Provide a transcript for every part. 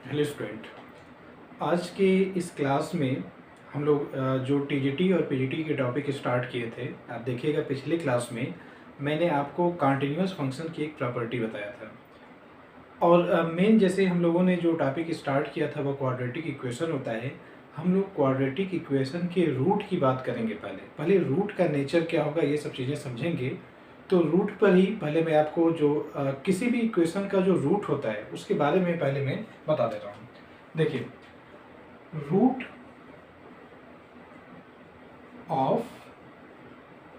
Hello student. आज के इस क्लास में हम लोग जो टीजीटी और पीजीटी के टॉपिक स्टार्ट किए थे, आप देखिएगा पिछले क्लास में मैंने आपको कंटिन्यूअस फंक्शन की एक प्रॉपर्टी बताया था। और मेन जैसे हम लोगों ने जो टॉपिक स्टार्ट किया था वो क्वाड्रेटिक इक्वेशन होता है। हम लोग क्वाड्रेटिक इक्वेशन के रूट की बात करेंगे। पहले रूट का नेचर क्या होगा ये सब चीज़ें समझेंगे। तो रूट पर ही पहले मैं आपको जो किसी भी इक्वेशन का जो रूट होता है उसके बारे में पहले मैं बता दे रहा हूँ। देखिए, रूट ऑफ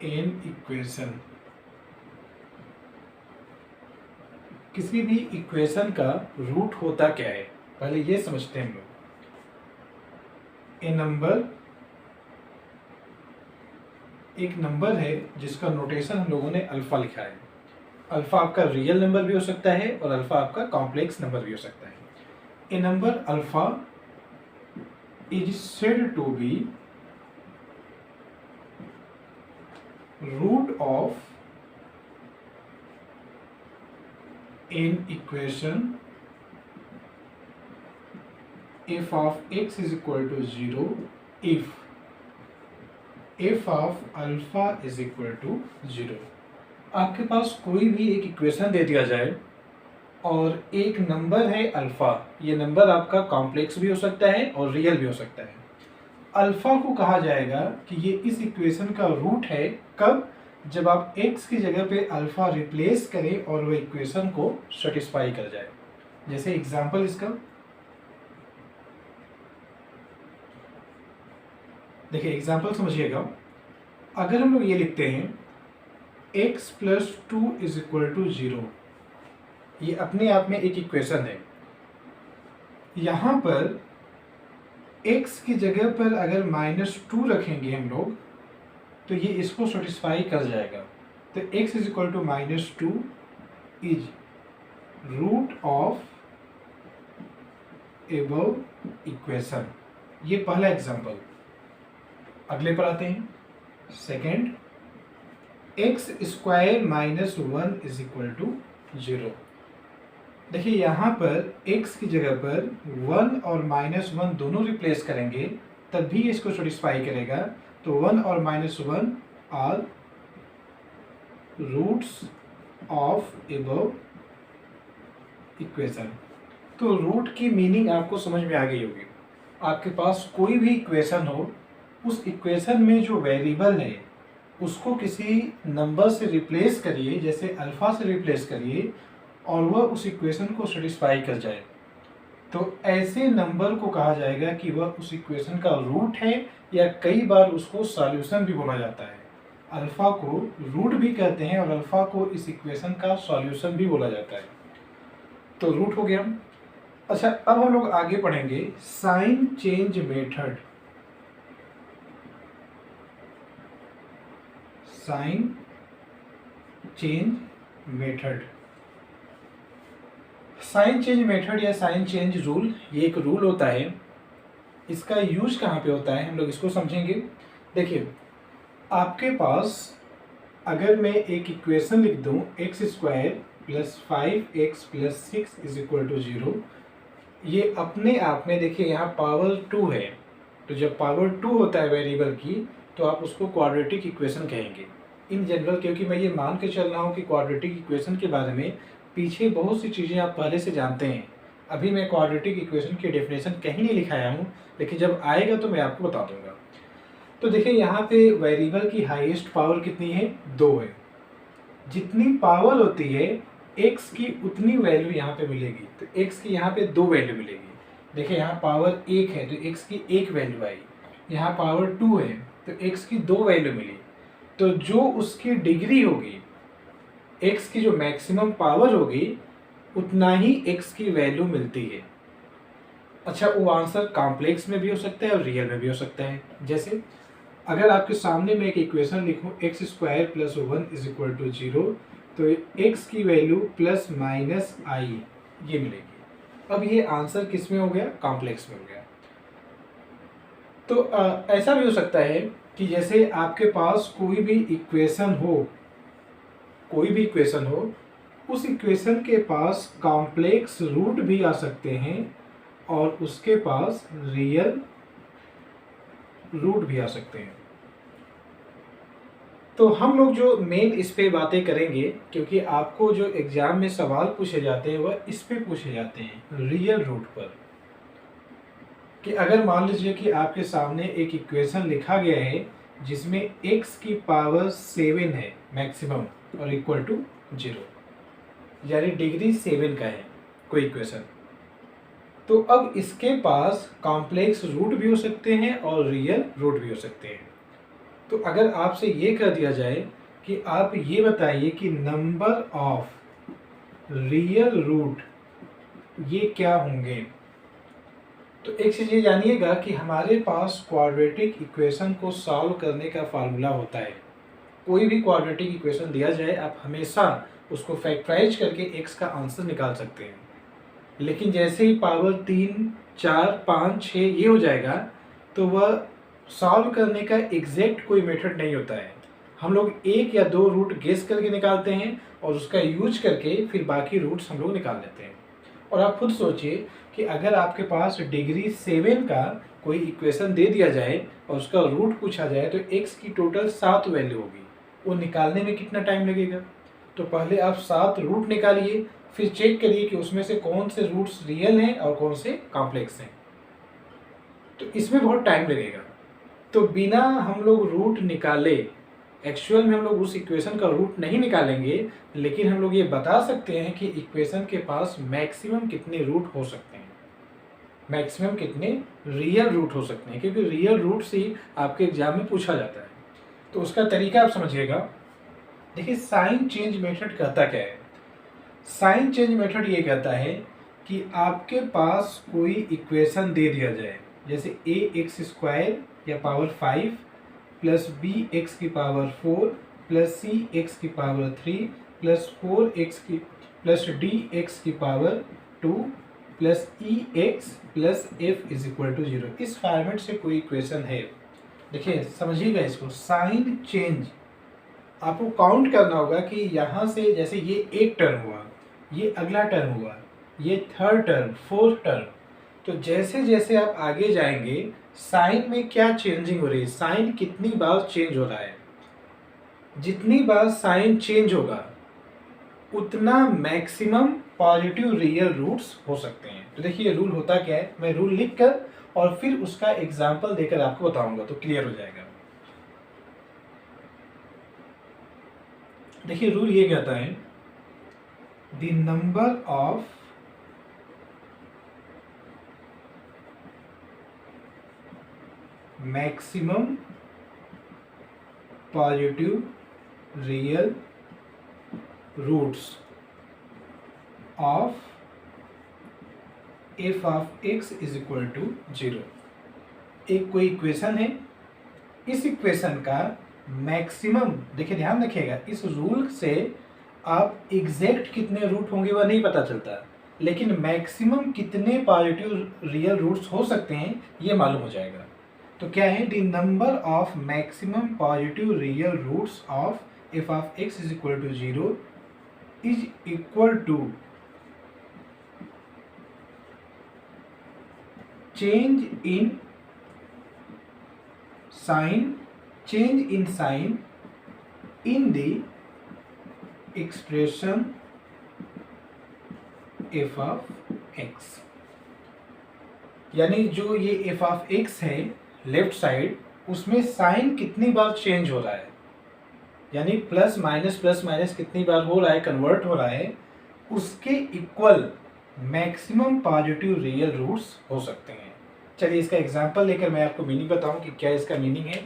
एन इक्वेशन, किसी भी इक्वेशन का रूट होता क्या है पहले ये समझते हैं हम लोग। ए नंबर, एक नंबर है जिसका नोटेशन हम लोगों ने अल्फा लिखा है। अल्फा आपका रियल नंबर भी हो सकता है और अल्फा आपका कॉम्प्लेक्स नंबर भी हो सकता है। A number alpha is said to be root of an equation f of x is equal to 0 if f of alpha is equal to 0। आपके पास कोई भी एक इक्वेशन दे दिया जाए और एक नंबर है अल्फा, ये नंबर आपका कॉम्प्लेक्स भी हो सकता है और रियल भी हो सकता है। अल्फा को कहा जाएगा कि ये इस इक्वेशन का रूट है कब, जब आप x की जगह पे अल्फा रिप्लेस करें और वो इक्वेशन को सेटिस्फाई कर जाए। जैसे एग्जांपल इसका देखिए, एग्जांपल समझिएगा। अगर हम लोग ये लिखते हैं x plus 2 is equal to 0, ये अपने आप में एक इक्वेशन है। यहाँ पर x की जगह पर अगर -2 रखेंगे हम लोग तो ये इसको सेटिस्फाई कर जाएगा। तो x is equal to -2 is root of above equation. ये पहला एग्जांपल। अगले पर आते हैं। Second, x square -1 is equal to 0। देखिए यहाँ पर x की जगह पर 1 और -1 दोनों रिप्लेस करेंगे तब भी इसको सेटिस्फाई करेगा। तो 1 और -1 are roots of above equation. तो रूट की मीनिंग आपको समझ में आ गई होगी। आपके पास कोई भी इक्वेशन हो, उस इक्वेशन में जो वेरिएबल है उसको किसी नंबर से रिप्लेस करिए, जैसे अल्फा से रिप्लेस करिए और वह उस इक्वेशन को सेटिस्फाई कर जाए तो ऐसे नंबर को कहा जाएगा कि वह उस इक्वेशन का रूट है, या कई बार उसको सॉल्यूशन भी बोला जाता है। अल्फा को रूट भी कहते हैं और अल्फा को इस इक्वेशन का सॉल्यूशन भी बोला जाता है। तो रूट हो गया। अच्छा, अब हम लोग आगे पढ़ेंगे sign change method. Sign change method, sign change method या साइन चेंज रूल, ये एक रूल होता है। इसका यूज कहाँ पे होता है हम लोग इसको समझेंगे। देखिए, आपके पास अगर मैं एक इक्वेशन लिख दूँ x square plus 5x plus 6 is equal to 0, ये अपने आप में देखिए यहाँ पावर 2 है। तो जब पावर 2 होता है वेरिएबल की तो आप उसको क्वाड्रेटिक इक्वेशन कहेंगे इन जनरल, क्योंकि मैं ये मान के चल रहा हूँ कि क्वाड्रेटिक इक्वेशन के बारे में पीछे बहुत सी चीज़ें आप पहले से जानते हैं। अभी मैं क्वाड्रेटिक इक्वेशन की डेफिनेशन कहीं नहीं लिखाया हूँ, लेकिन जब आएगा तो मैं आपको बता दूंगा। तो देखिए यहाँ पे वेरिएबल की हाईएस्ट पावर कितनी है, 2 है। जितनी पावर होती है x की उतनी वैल्यू यहाँ पे मिलेगी। तो x की यहाँ पे 2 वैल्यू मिलेगी। देखिए यहाँ पावर 1 है तो x की 1 वैल्यू आई, यहाँ पावर 2 है तो x की 2 वैल्यू मिली। तो जो उसकी डिग्री होगी, x की जो मैक्सिमम पावर होगी उतना ही x की वैल्यू मिलती है। अच्छा, वो आंसर कॉम्प्लेक्स में भी हो सकता है और रियल में भी हो सकता है। जैसे अगर आपके सामने मैं एक इक्वेशन लिखूं x square plus 1 is equal to 0, तो x की वैल्यू प्लस माइनस आई ये मिलेगी। अब ये आंसर किस में हो गया, कॉम्प्लेक्स में हो गया। तो ऐसा भी हो सकता है कि जैसे आपके पास कोई भी इक्वेशन हो, उस इक्वेशन के पास कॉम्प्लेक्स रूट भी आ सकते हैं और उसके पास रियल रूट भी आ सकते हैं। तो हम लोग जो मेन इस पे बातें करेंगे, क्योंकि आपको जो एग्जाम में सवाल पूछे जाते हैं वह इस पे पूछे जाते हैं, रियल रूट पर। कि अगर मान लीजिए कि आपके सामने एक इक्वेशन लिखा गया है जिसमें x की पावर 7 है मैक्सिमम और इक्वल टू 0, यानी डिग्री 7 का है कोई इक्वेशन, तो अब इसके पास कॉम्प्लेक्स रूट भी हो सकते हैं और रियल रूट भी हो सकते हैं। तो अगर आपसे ये कह दिया जाए कि आप ये बताइए कि नंबर ऑफ रियल रूट ये क्या होंगे, तो एक चीज़ ये जानिएगा कि हमारे पास क्वाड्रेटिक इक्वेशन को सॉल्व करने का फार्मूला होता है। कोई भी क्वाड्रेटिक इक्वेशन दिया जाए आप हमेशा उसको फैक्टराइज करके x का आंसर निकाल सकते हैं, लेकिन जैसे ही पावर 3, 4, 5, 6 ये हो जाएगा तो वह सॉल्व करने का एग्जैक्ट कोई मेथड नहीं होता है। हम लोग एक या दो रूट गेस करके निकालते हैं और उसका यूज करके फिर बाकी रूट्स हम लोग निकाल लेते हैं। और आप खुद सोचिए कि अगर आपके पास डिग्री 7 का कोई इक्वेशन दे दिया जाए और उसका रूट पूछा जाए तो x की टोटल 7 वैल्यू होगी, वो निकालने में कितना टाइम लगेगा। तो पहले आप 7 रूट निकालिए, फिर चेक करिए कि उसमें से कौन से रूट्स रियल हैं और कौन से कॉम्प्लेक्स हैं, तो इसमें बहुत टाइम लगेगा। तो बिना हम लोग रूट निकाले, एक्चुअल में हम लोग उस इक्वेशन का रूट नहीं निकालेंगे, लेकिन हम लोग ये बता सकते हैं कि इक्वेशन के पास मैक्सिमम कितने रूट हो सकते हैं, मैक्सिमम कितने रियल रूट हो सकते हैं, क्योंकि रियल रूट से ही आपके एग्जाम में पूछा जाता है। तो उसका तरीका आप समझिएगा। देखिए साइन चेंज मेथड कहता क्या है। साइन चेंज मेथड ये कहता है कि आपके पास कोई इक्वेशन दे दिया जाए, जैसे ax² या पावर 5 प्लस bx की पावर 4 प्लस cx की पावर 3 प्लस 4x की प्लस dx की power 2 plus ex plus f is equal to 0। इस फॉर्मेट से कोई इक्वेशन है। देखिए समझिएगा इसको, साइन चेंज आपको काउंट करना होगा कि यहाँ से जैसे ये एक टर्म हुआ, ये अगला टर्म हुआ, ये थर्ड टर्म, फोर्थ टर्म, तो जैसे जैसे आप आगे जाएंगे साइन में क्या चेंजिंग हो रही है, साइन कितनी बार चेंज हो रहा है, जितनी बार साइन चेंज होगा उतना मैक्सिमम पॉजिटिव रियल रूट्स हो सकते हैं। तो देखिए रूल होता क्या है, मैं रूल लिखकर और फिर उसका एग्जाम्पल देकर आपको बताऊंगा तो क्लियर हो जाएगा। देखिए रूल ये कहता है the number of maximum positive real roots of f of x is equal to 0। एक कोई इक्वेशन है, इस इक्वेशन का मैक्सिमम, देखिए ध्यान रखिएगा, इस रूल से आप एग्जैक्ट कितने रूट होंगे वह नहीं पता चलता, लेकिन मैक्सिमम कितने पॉजिटिव रियल रूट्स हो सकते हैं ये मालूम हो जाएगा। तो क्या है, the number of maximum positive real roots of f of x is equal to 0 is equal to change in sign in the expression f of x। यानी जो ये f of x है लेफ्ट साइड, उसमें sign कितनी बार change हो रहा है, यानी प्लस माइनस कितनी बार हो रहा है, कन्वर्ट हो रहा है, उसके equal maximum positive real roots हो सकते हैं। चलिए इसका एग्जांपल लेकर मैं आपको मीनिंग बताऊं कि क्या इसका मीनिंग है।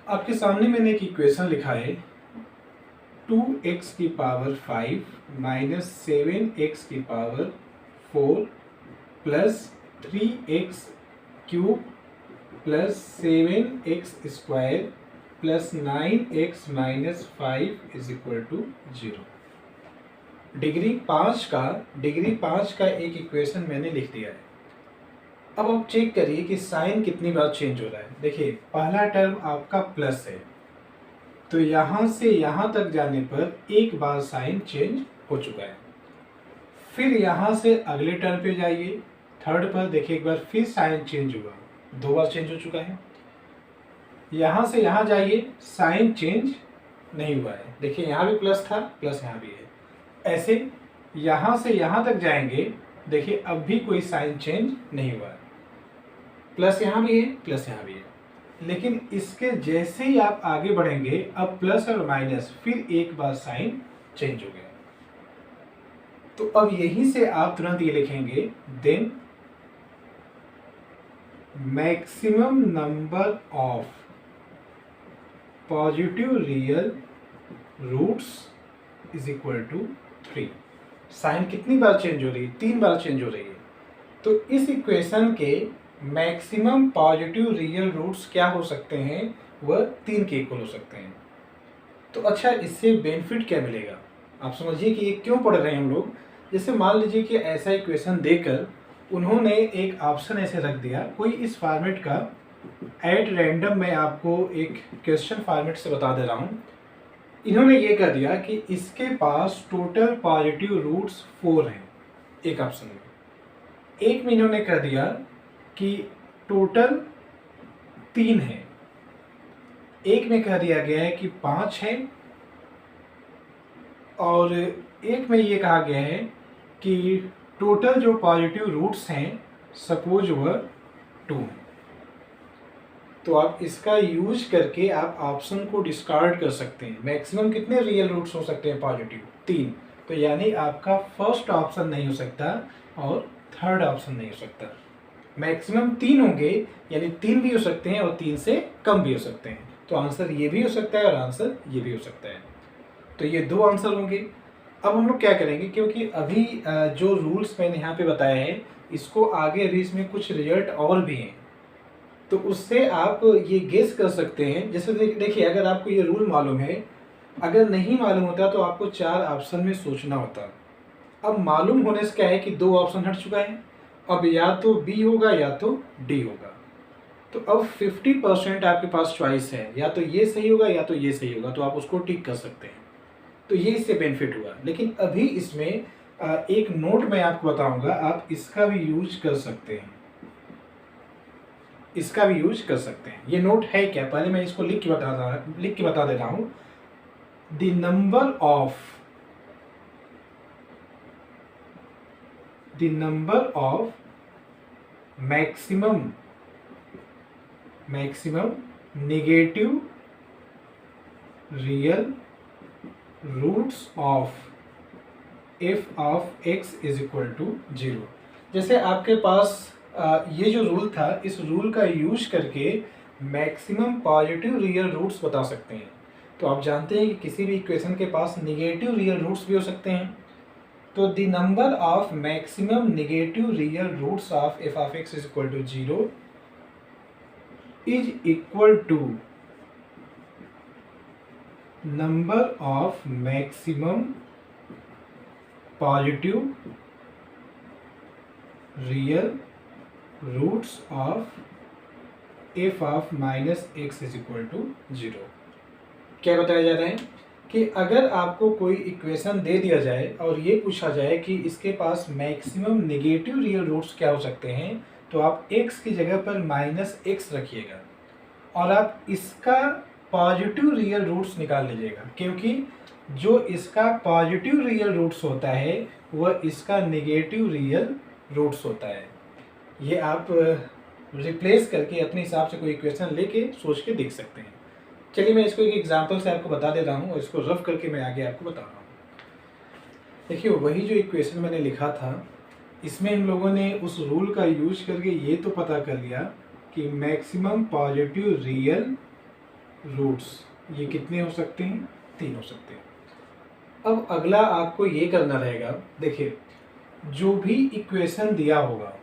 आपके सामने मैंने एक इक्वेशन लिखा है 2x की पावर 5 माइनस 7x की power 4 plus 3x cube plus 7x square plus 9x minus 5 is equal to 0। Degree 5 का एक इक्वेशन मैंने लिख दिया है। अब आप चेक करिए कि साइन कितनी बार चेंज हो रहा है। देखिए पहला टर्म आपका प्लस है, तो यहाँ से यहाँ तक जाने पर एक बार साइन चेंज हो चुका है। फिर यहाँ से अगले टर्न पे जाइए, थर्ड पर देखिए एक बार फिर साइन चेंज हुआ, 2 बार चेंज हो चुका है। यहाँ से यहाँ जाइए, साइन चेंज नहीं हुआ है, देखिए यहाँ भी प्लस था, प्लस यहाँ भी है। ऐसे यहाँ से यहाँ तक जाएंगे, देखिए अब भी कोई साइन चेंज नहीं हुआ है, प्लस यहाँ भी है, प्लस यहाँ भी है। लेकिन इसके जैसे ही आप आगे बढ़ेंगे, अब प्लस और माइनस, फिर एक बार साइन चेंज हो गया। तो अब यहीं से आप तुरंत ये लिखेंगे, then maximum number of positive real roots is equal to 3। Sign कितनी बार चेंज हो रही है? 3 बार चेंज हो रही है। तो इस इक्वेशन के मैक्सिमम पॉजिटिव रियल रूट्स क्या हो सकते हैं? वह 3 के इक्वल हो सकते हैं। तो अच्छा, इससे बेनिफिट क्या मिलेगा? आप समझिए कि ये क्यों पढ़ रहे हैं हम लोग। जैसे मान लीजिए कि ऐसा इक्वेशन देकर उन्होंने एक ऑप्शन ऐसे रख दिया, कोई इस फॉर्मेट का, एट रैंडम मैं आपको एक क्वेश्चन फॉर्मेट से बता दे रहा हूँ। इन्होंने ये कर दिया कि इसके पास टोटल पॉजिटिव रूट्स 4 हैं एक ऑप्शन में। एक में इन्होंने कर दिया कि टोटल 3 है, एक में कह दिया गया है कि 5 है, और एक में ये कहा गया है कि टोटल जो पॉजिटिव रूट्स हैं सपोज वह 2 हैं। तो आप इसका यूज करके आप ऑप्शन को डिस्कार्ड कर सकते हैं। मैक्सिमम कितने रियल रूट्स हो सकते हैं पॉजिटिव? 3। तो यानी आपका फर्स्ट ऑप्शन नहीं हो सकता और थर्ड ऑप्शन नहीं हो सकता। मैक्सिमम 3 होंगे, यानी 3 भी हो सकते हैं और 3 से कम भी हो सकते हैं। तो आंसर ये भी हो सकता है और आंसर ये भी हो सकता है। तो ये 2 आंसर होंगे। अब हम लोग क्या करेंगे, क्योंकि अभी जो रूल्स मैंने यहाँ पे बताए हैं, इसको आगे अभी इसमें कुछ रिजल्ट और भी हैं, तो उससे आप ये गेस कर सकते हैं। जैसे देखिए, अगर आपको ये रूल मालूम है, अगर नहीं मालूम होता तो आपको 4 ऑप्शन में सोचना होता। अब मालूम होने से क्या है कि 2 ऑप्शन हट चुका है, अब या तो बी होगा या तो डी होगा। तो अब 50% आपके पास चॉइस है, या तो ये सही होगा या तो ये सही होगा, तो आप उसको टिक कर सकते हैं। तो ये इससे बेनिफिट हुआ। लेकिन अभी इसमें एक नोट मैं आपको बताऊंगा, आप इसका भी यूज कर सकते हैं, इसका भी यूज कर सकते हैं। ये नोट है क्या, पहले मैं इसको लिख के बता देता हूँ। The number of maximum negative real roots of f of x is equal to 0। जैसे आपके पास ये जो रूल था, इस रूल का यूज करके मैक्सिमम पॉजिटिव रियल रूट्स बता सकते हैं। तो आप जानते हैं कि किसी भी इक्वेशन के पास नेगेटिव रियल रूट्स भी हो सकते हैं। तो the number of maximum negative real roots of f of x is equal to 0 is equal to number of maximum positive real roots of f of minus x is equal to 0। क्या बताया जा रहा है कि अगर आपको कोई equation दे दिया जाए और ये पूछा जाए कि इसके पास मैक्सिमम नेगेटिव रियल रूट्स क्या हो सकते हैं, तो आप x की जगह पर माइनस x रखिएगा और आप इसका पॉजिटिव रियल रूट्स निकाल लीजिएगा, क्योंकि जो इसका पॉजिटिव रियल रूट्स होता है वह इसका नेगेटिव रियल रूट्स होता है। ये आप रिप्लेस करके अपने हिसाब से कोई इक्वेशन लेके सोच के देख सकते हैं। चलिए मैं इसको एक एग्जांपल से आपको बता दे रहा हूँ और इसको रफ करके मैं आगे आपको बता रहा हूँ। देखिए, वही जो इक्वेशन मैंने लिखा था, इसमें हम लोगों ने उस रूल का यूज करके ये तो पता कर लिया कि मैक्सिमम पॉजिटिव रियल रूट्स ये कितने हो सकते हैं? 3 हो सकते हैं। अब अगला आपको ये करना रहेगा, देखिए जो भी इक्वेशन दिया होगा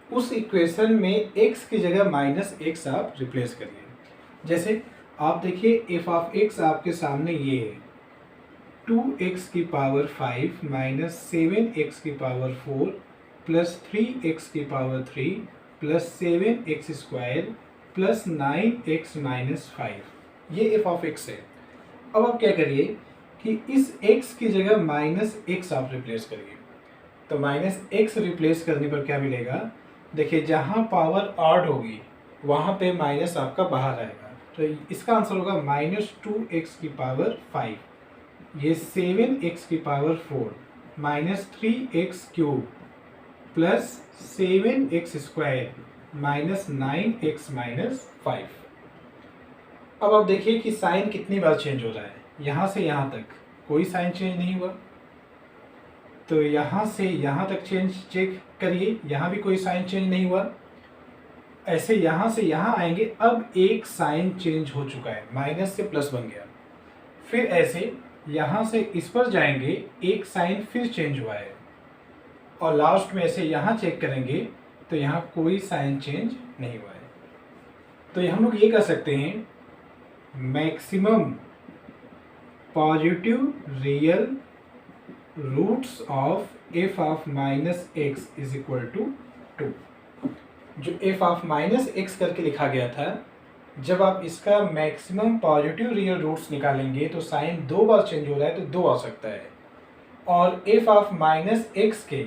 उस इक्वेशन में x की जगह माइनस x आप रिप्लेस करिए। जैसे आप देखिए f ऑफ x आपके सामने ये है 2x की पावर 5 माइनस 7x की पावर 4 प्लस 3x की power 3 plus 7x square plus 9x minus 5। ये एफ ऑफ एक्स है। अब आप क्या करिए कि इस एक्स की जगह माइनस एक्स आप रिप्लेस करिए। तो माइनस एक्स रिप्लेस करने पर क्या मिलेगा, देखिए जहाँ पावर ऑड होगी वहाँ पे माइनस आपका बाहर आएगा, तो इसका आंसर होगा -2x की पावर 5, ये 7x की power 4, -3x cube plus 7x square -9x -5। अब आप देखिए कि साइन कितनी बार चेंज हो रहा है, यहाँ से यहाँ तक कोई साइन चेंज नहीं हुआ, तो यहाँ से यहाँ तक चेक करिए, यहाँ भी कोई साइन चेंज नहीं हुआ। ऐसे यहाँ से यहाँ आएंगे, अब एक साइन चेंज हो चुका है, माइनस से प्लस बन गया। फिर ऐसे यहाँ से इस पर जाएंगे, एक साइन फिर चेंज हुआ है, और लास्ट में ऐसे यहाँ चेक करेंगे तो यहाँ कोई साइन चेंज नहीं हुआ है। तो हम लोग ये कर सकते हैं, maximum positive real roots of f of minus x is equal to 2। जो एफ ऑफ माइनस एक्स करके लिखा गया था, जब आप इसका मैक्सिमम पॉजिटिव रियल रूट्स निकालेंगे तो साइन 2 बार चेंज हो रहा है तो 2 आ सकता है, और एफ ऑफ माइनस एक्स के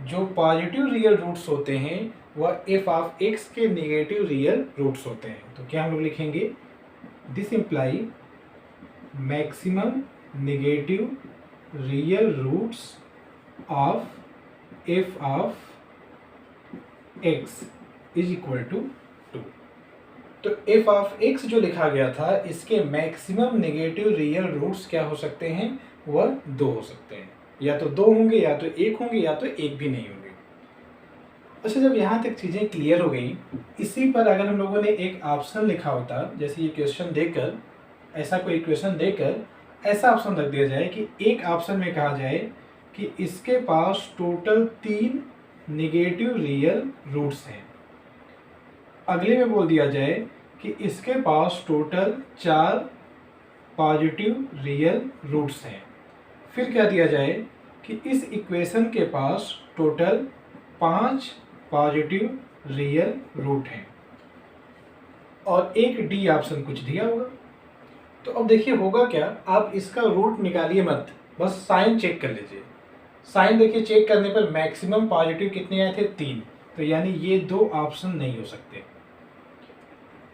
जो पॉजिटिव रियल रूट्स होते हैं वह एफ ऑफ एक्स के नेगेटिव रियल रूट्स होते हैं। तो क्या हम लोग लिखेंगे, this imply maximum negative real roots of f of x is equal to 2। तो एफ ऑफ एक्स जो लिखा गया था, इसके मैक्सिमम नेगेटिव रियल रूट्स क्या हो सकते हैं, वह 2 हो सकते हैं, या तो 2 होंगे, या तो 1 होंगे, या तो 1 भी नहीं होंगे। अच्छा, जब यहाँ तक चीज़ें क्लियर हो गई, इसी पर अगर हम लोगों ने एक ऑप्शन लिखा होता, जैसे ये क्वेश्चन देकर, ऐसा कोई क्वेश्चन देकर ऐसा ऑप्शन रख दिया जाए कि एक ऑप्शन में कहा जाए कि इसके पास टोटल 3 नेगेटिव रियल रूट्स हैं, अगले में बोल दिया जाए कि इसके पास टोटल 4 पॉजिटिव रियल रूट्स हैं, फिर क्या दिया जाए कि इस इक्वेशन के पास टोटल 5 पॉजिटिव रियल रूट हैं, और एक डी ऑप्शन कुछ दिया होगा। तो अब देखिए होगा क्या, आप इसका रूट निकालिए मत, बस साइन चेक कर लीजिए। साइन देखिए चेक करने पर मैक्सिमम पॉजिटिव कितने आए थे, 3, तो यानी ये 2 ऑप्शन नहीं हो सकते,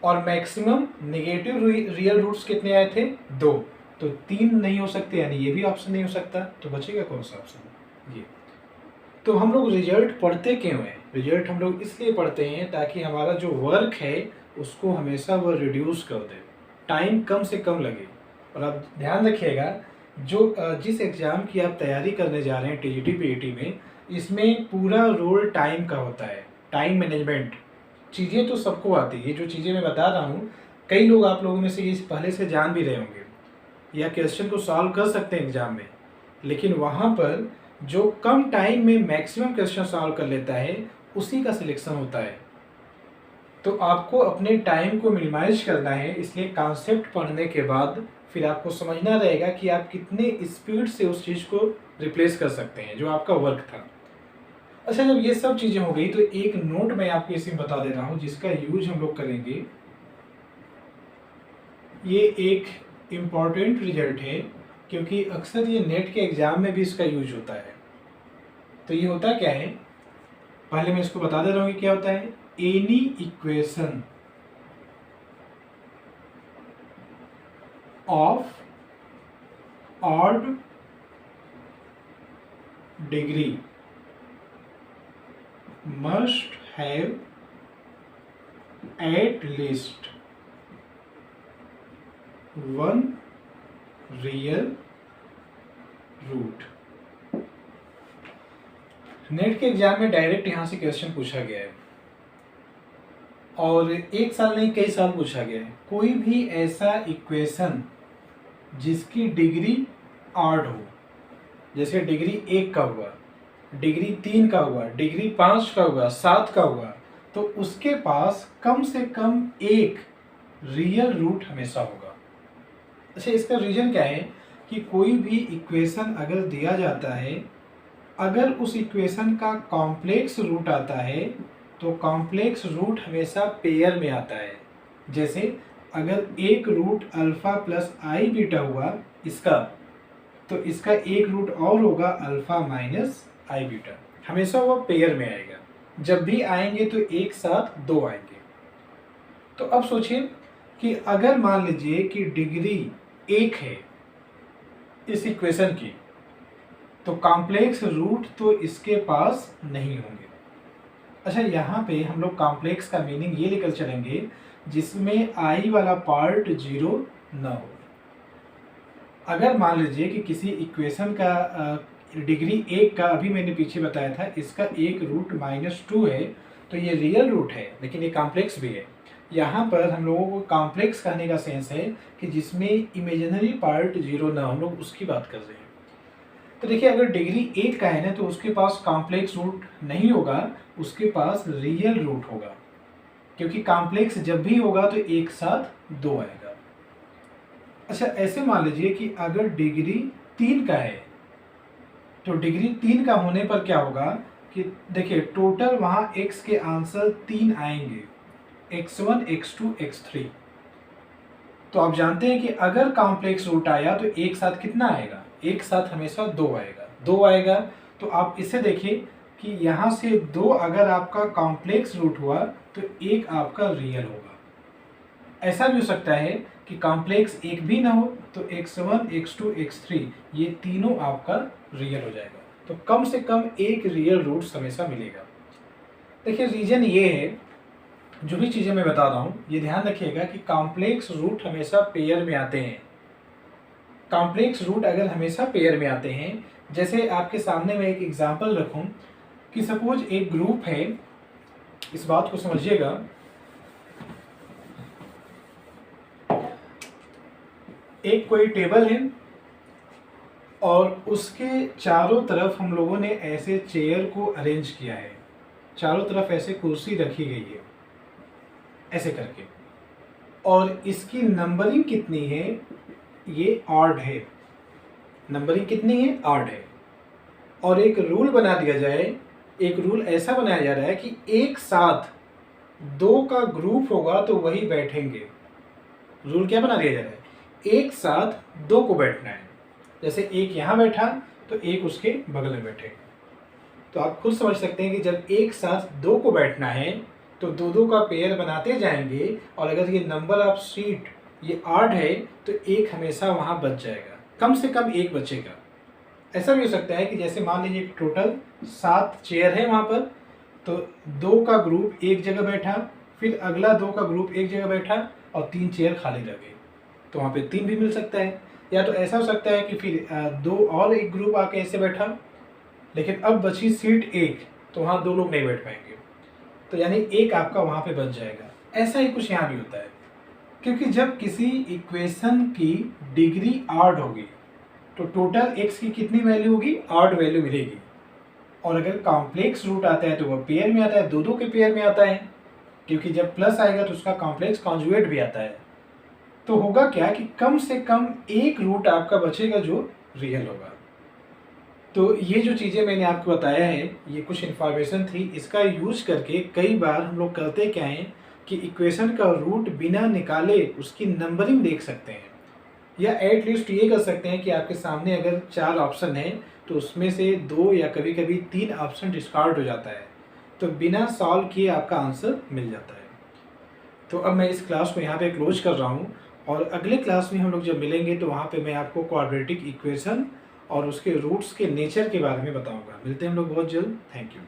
और मैक्सिमम नेगेटिव रियल रूट्स कितने आए थे, 2, तो 3 नहीं हो सकते, यानी ये भी ऑप्शन नहीं हो सकता। तो बचेगा कौन सा ऑप्शन, ये। तो हम लोग रिजल्ट पढ़ते क्यों हैं, रिजल्ट हम लोग इसलिए पढ़ते हैं ताकि हमारा जो वर्क है उसको हमेशा वो रिड्यूस कर दे, टाइम कम से कम लगे। और आप ध्यान रखिएगा, जो जिस एग्ज़ाम की आप तैयारी करने जा रहे हैं टीजीटी पीईटी में, इसमें पूरा रोल टाइम का होता है, टाइम मैनेजमेंट। चीज़ें तो सबको आती है, ये जो चीज़ें मैं बता रहा हूँ, कई लोग आप लोगों में से ये पहले से जान भी रहे होंगे, या क्वेश्चन को सॉल्व कर सकते हैं एग्ज़ाम में, लेकिन वहाँ पर जो कम टाइम में मैक्सिमम क्वेश्चन सॉल्व कर लेता है उसी का सिलेक्शन होता है। तो आपको अपने टाइम को मिनिमाइज करना है, इसलिए कॉन्सेप्ट पढ़ने के बाद फिर आपको समझना रहेगा कि आप कितने स्पीड से उस चीज़ को रिप्लेस कर सकते हैं जो आपका वर्क था। अच्छा, जब ये सब चीज़ें हो गई तो एक नोट मैं आपको इसी में बता दे रहा हूँ जिसका यूज हम लोग करेंगे। ये एक इम्पॉर्टेंट रिजल्ट है क्योंकि अक्सर ये नेट के एग्ज़ाम में भी इसका यूज होता है। तो ये होता क्या है, पहले मैं इसको बता दे रहा हूँ कि क्या होता है। Any equation of odd degree must have at least one real root। Net के एग्जाम में डायरेक्ट यहाँ से क्वेश्चन पूछा गया है, और एक साल नहीं कई साल पूछा गया है। कोई भी ऐसा इक्वेशन जिसकी डिग्री ऑड हो, जैसे डिग्री 1 का हुआ, डिग्री 3 का हुआ, डिग्री 5 का हुआ, 7 का हुआ, तो उसके पास कम से कम एक रियल रूट हमेशा होगा। अच्छा, इसका रीजन क्या है कि कोई भी इक्वेशन अगर दिया जाता है, अगर उस इक्वेशन का कॉम्प्लेक्स रूट आता है तो कॉम्प्लेक्स रूट हमेशा पेयर में आता है। जैसे अगर एक रूट अल्फ़ा प्लस आई बीटा हुआ इसका, तो इसका एक रूट और होगा अल्फ़ा माइनस आई बीटा। हमेशा वो पेयर में आएगा, जब भी आएंगे तो एक साथ दो आएंगे। तो अब सोचिए कि अगर मान लीजिए कि डिग्री एक है इस इक्वेशन की, तो कॉम्प्लेक्स रूट तो इसके पास नहीं होंगे। अच्छा, यहाँ पे हम लोग कॉम्प्लेक्स का मीनिंग ये लेकर चलेंगे जिसमें आई वाला पार्ट जीरो न हो। अगर मान लीजिए कि किसी इक्वेशन का डिग्री एक का, अभी मैंने पीछे बताया था, इसका एक रूट -2 है, तो ये रियल रूट है लेकिन ये कॉम्प्लेक्स भी है। यहाँ पर हम लोगों को कॉम्प्लेक्स कहने का सेंस है कि जिसमें इमेजिनरी पार्ट जीरो ना हो, हम लोग उसकी बात कर रहे हैं। तो देखिए, अगर डिग्री एक का है ना, तो उसके पास कॉम्प्लेक्स रूट नहीं होगा, उसके पास रियल रूट होगा, क्योंकि कॉम्प्लेक्स जब भी होगा तो एक साथ दो आएगा। अच्छा, ऐसे मान लीजिए कि अगर डिग्री 3 का है, तो डिग्री 3 का होने पर क्या होगा कि देखिए टोटल वहाँ x के आंसर 3 आएंगे, x1, x2, x3। तो आप जानते हैं कि अगर कॉम्प्लेक्स रूट आया तो एक साथ कितना आएगा, एक साथ हमेशा दो आएगा, दो आएगा। तो आप इसे देखिए कि यहाँ से दो अगर आपका कॉम्प्लेक्स रूट हुआ तो एक आपका रियल होगा। ऐसा भी हो सकता है कि कॉम्प्लेक्स एक भी ना हो तो x1, x2, x3 ये तीनों आपका रियल हो जाएगा। तो कम से कम एक रियल रूट हमेशा मिलेगा। देखिए, रीजन ये है, जो भी चीज़ें मैं बता रहा हूँ ये ध्यान रखिएगा कि कॉम्प्लेक्स रूट हमेशा पेयर में आते हैं। कॉम्प्लेक्स रूट अगर हमेशा पेयर में आते हैं, जैसे आपके सामने मैं एक एग्जांपल रखूं कि सपोज एक ग्रुप है, इस बात को समझिएगा, एक कोई टेबल है और उसके चारों तरफ हम लोगों ने ऐसे चेयर को अरेंज किया है, चारों तरफ ऐसे कुर्सी रखी गई है ऐसे करके, और इसकी नंबरिंग कितनी है, ये ऑड है, नंबरिंग कितनी है, ऑड है। और एक रूल बना दिया जाए, एक रूल ऐसा बनाया जा रहा है कि एक साथ दो का ग्रुप होगा तो वही बैठेंगे। रूल क्या बना दिया जा रहा है, एक साथ दो को बैठना है, जैसे एक यहाँ बैठा तो एक उसके बगल में बैठे। तो आप खुद समझ सकते हैं कि जब एक साथ दो को बैठना है तो दो दो का पेयर बनाते जाएंगे, और अगर ये नंबर ऑफ सीट ये ऑड है तो एक हमेशा वहाँ बच जाएगा, कम से कम एक बचेगा। ऐसा भी हो सकता है कि जैसे मान लीजिए टोटल 7 चेयर है वहाँ पर, तो दो का ग्रुप एक जगह बैठा, फिर अगला दो का ग्रुप एक जगह बैठा और 3 चेयर खाली रह गई, तो वहाँ पे 3 भी मिल सकता है। या तो ऐसा हो सकता है कि फिर दो और एक ग्रुप आके ऐसे बैठा, लेकिन अब बची सीट एक, तो वहाँ दो लोग नहीं बैठ पाएंगे, तो यानी एक आपका वहाँ पे बच जाएगा। ऐसा ही कुछ यहाँ भी होता है, क्योंकि जब किसी इक्वेशन की डिग्री ऑड होगी तो टोटल x की कितनी वैल्यू होगी, ऑड वैल्यू मिलेगी। और अगर कॉम्प्लेक्स रूट आता है तो वह पेयर में आता है, दो दो के पेयर में आता है, क्योंकि जब प्लस आएगा तो उसका कॉम्प्लेक्स कॉन्जुगेट भी आता है। तो होगा क्या कि कम से कम एक रूट आपका बचेगा जो रियल होगा। तो ये जो चीज़ें मैंने आपको बताया है, ये कुछ इन्फॉर्मेशन थी, इसका यूज करके कई बार हम लोग करते क्या हैं कि इक्वेशन का रूट बिना निकाले उसकी नंबरिंग देख सकते हैं, या एटलीस्ट ये कर सकते हैं कि आपके सामने अगर 4 ऑप्शन है तो उसमें से 2 या कभी कभी 3 ऑप्शन डिस्कार्ड हो जाता है, तो बिना सॉल्व किए आपका आंसर मिल जाता है। तो अब मैं इस क्लास को यहाँ पे क्लोज कर रहा हूँ, और अगले क्लास में हम लोग जब मिलेंगे तो वहाँ पे मैं आपको क्वाड्रेटिक इक्वेशन और उसके रूट्स के नेचर के बारे में बताऊँगा। मिलते हैं हम लोग बहुत जल्द। Thank you.